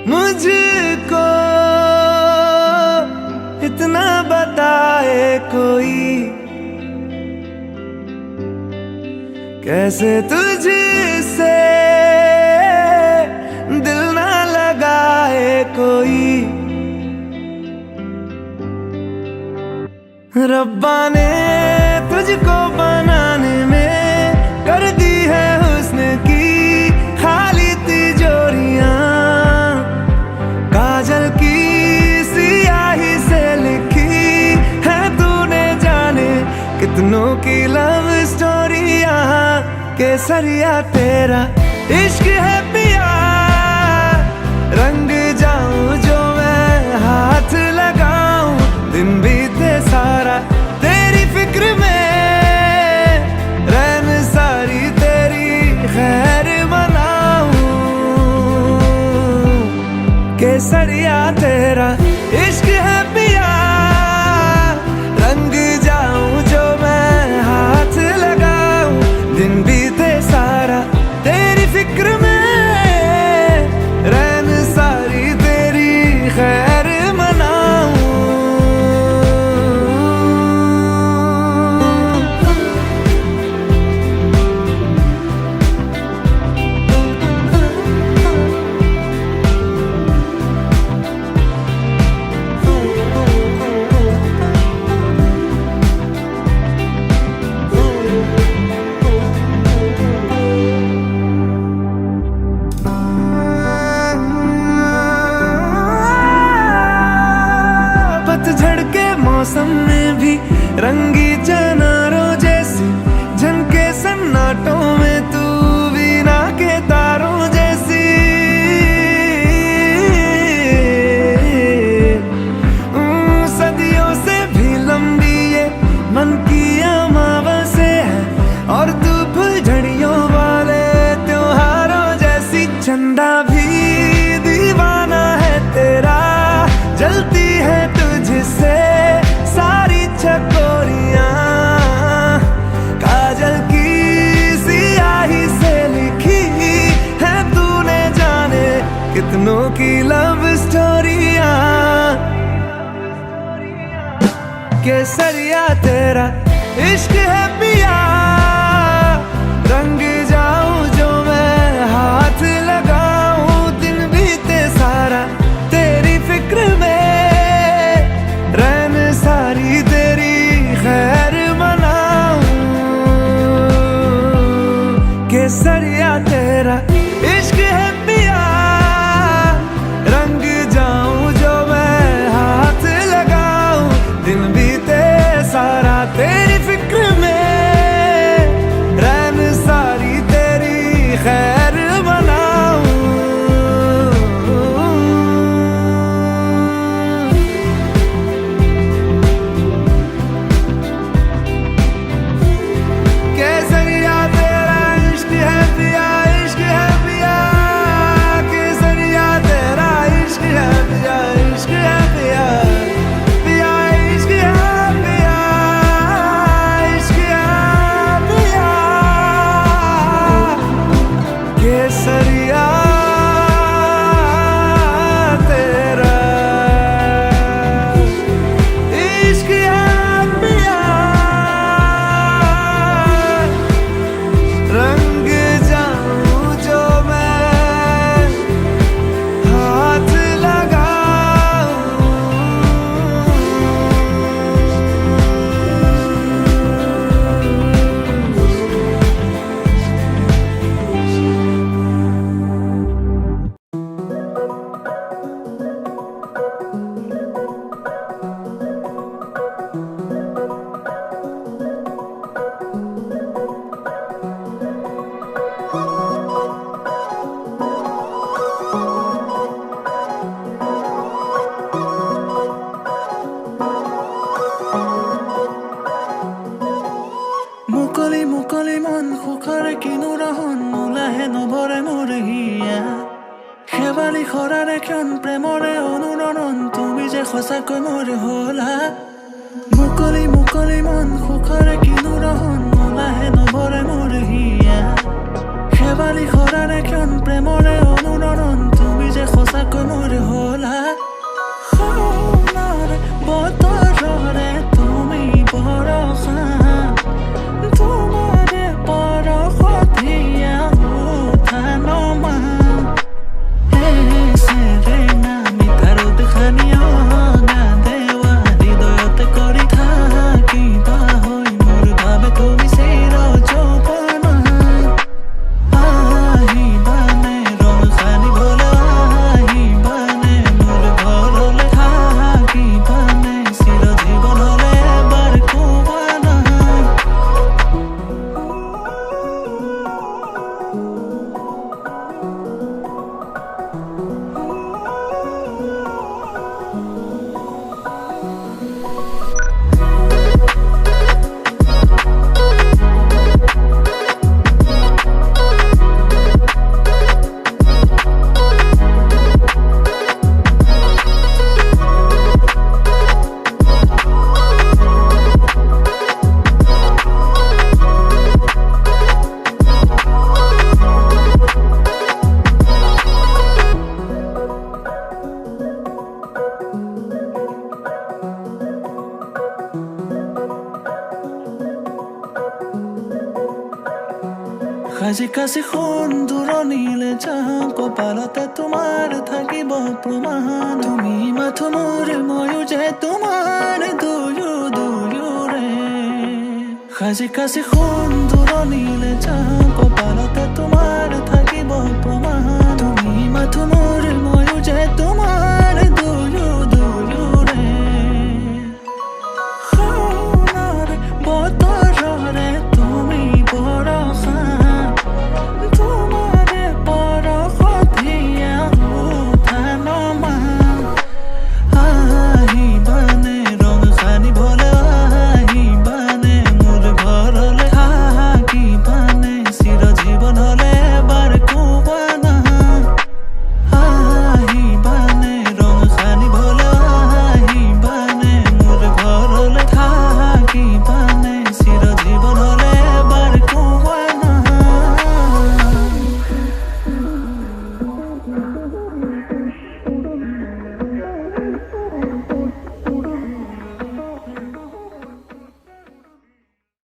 मुझको इतना बताए कोई, कैसे तुझसे दिल ना लगाए कोई। रब्बा ने तुझको बनाने में कर दी है हुस्न की खाली तिजोरियां, काजल की सियाही से लिखी है तूने जाने कितनों की लव स्टोरियां। केसरिया तेरा इश्क है पिया, रंग जाऊं जो मैं हाथ लगाऊं, दिन बीते सारा तेरी फिक्र में, रैन सारी तेरी खैर मनाऊं। केसरिया तेरा इश्क है पिया, रंग जाऊं जो मैं हाथ लगाऊं, दिन बीते सारा तेरी फिक्र में, रैन सारी तेरी खैर मनाऊं। पतझड़ के मौसम में भी रंगी चनारों जैसी झनके सन्नाटों में तू वीणा के तारों जैसी। सदियों से भी लंबी ये मन की अमावस्या है, और तू फुलझड़ियों वाले त्योहारों जैसी। चंदा भी दीवाना है तेरा, जलती है तुझसे सारी चकोरियां, काजल की सियाही से लिखी है तूने जाने कितनों की लव स्टोरियां। केसरिया तेरा इश्क है पिया, रंग जाऊं जो मैं हाथ लगाऊं, दिन बीते सारा तेरी फिक्र में, रैन सारी तेरी खैर मनाऊं। केसरिया तेरा इश्क है पिया, रंग जाऊं जो मैं हाथ लगाऊं, दिन बीते सारा तेरी फिक्र में, रैन सारी तेरी खैर मनाऊं। केसरिया तेरा इश्क है पिया, इश्क है पिया, केसरिया तेरा इश्क है पिया, इश्क है पिया, पिया इश्क है पिया, इश्क है पिया। केसरिया तेरा इश्क है पिया, रंग जाऊं जो मैं हाथ लगाऊं। মুকলি মুকলি মন সুখৰে কিনো ৰহন, নোলাহে নভৰে মোৰ হিয়া, শেৱালি খৰাৰে ক্ষণ প্ৰেমৰে অনুৰণন, তুমি যে সঁচাকৈ মোৰ হলা। মুকলি মুকলি মন সুখৰে কিনো ৰহন, নোলাহে নভৰে মোৰ হিয়া, শেৱালি খৰাৰে ক্ষণ প্ৰেমৰে অনুৰণন, তুমি যে সঁচাকৈ মোৰ সাজি কাছি শুন দূৰণিলে যাম কপালতে তোমাৰ থাকিব প্ৰমাণ তুমি মাথো মোৰ ময়ো যে তোমাৰ দুয়োৰে সাজি কাছি শুন দূৰণিলে যাম কপালতে তোমাৰ